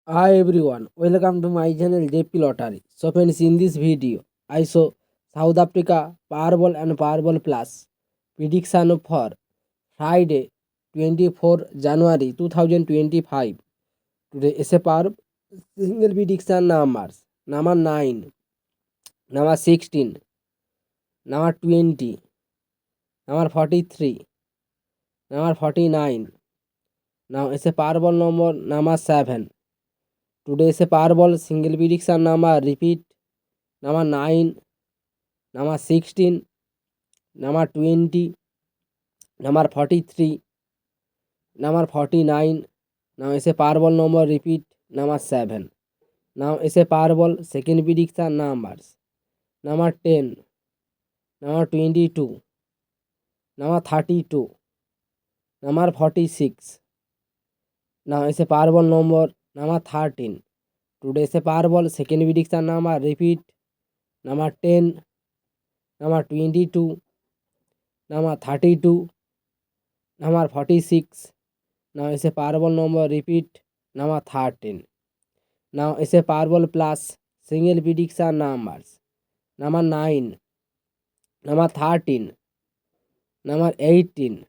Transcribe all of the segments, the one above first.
Hi everyone, welcome to my channel JP Lottery. So friends, in this video, I show South Africa Powerball and Powerball Plus prediction for Friday 24 January 2025. Today is a Powerball single prediction numbers. Number 9, number 16, number 20, number 43, number 49. Now it's a Powerball number 7. Today is a Powerball single prediction number repeat number 9, number 16, number 20, number 43, number 49. Now is a Powerball number repeat number 7. Now is a Powerball second prediction numbers number 10, number 22, number 32, number 46. Now is a Powerball number 13. Today is a Powerball second prediction number repeat number 10, number 22, number 32, number 46. Now is a Powerball number repeat number 13. Now is a Powerball plus single prediction numbers number 9, number 13, number 18,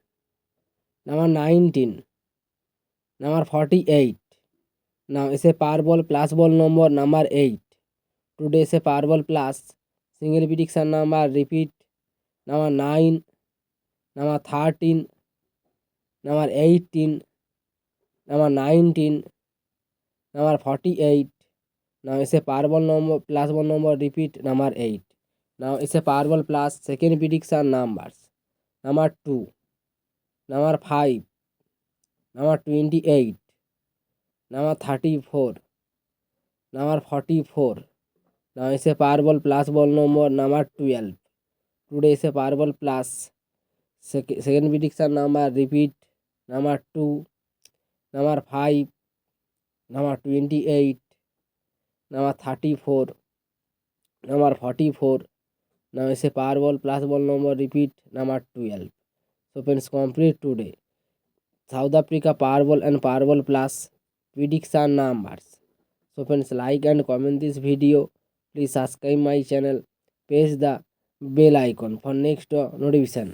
number 19, number 48. Now is a Powerball plus ball number 8. Today is a Powerball plus single prediction number repeat number 9, number 13, number 18, number 19, number 48. Now is a Powerball plus one number repeat number 8. Now is a Powerball plus second prediction numbers number 2, number 5, number 28, number 34, number 44. Now is a Powerball plus ball number 12. Today is a Powerball plus second prediction number repeat number 2, number 5, number 28, number 34, number 44. Now is a Powerball plus ball number repeat number 12. So friends, complete today South Africa Powerball and Powerball plus prediction numbers. So friends, like and comment this video. Please subscribe my channel. Press the bell icon for next notification.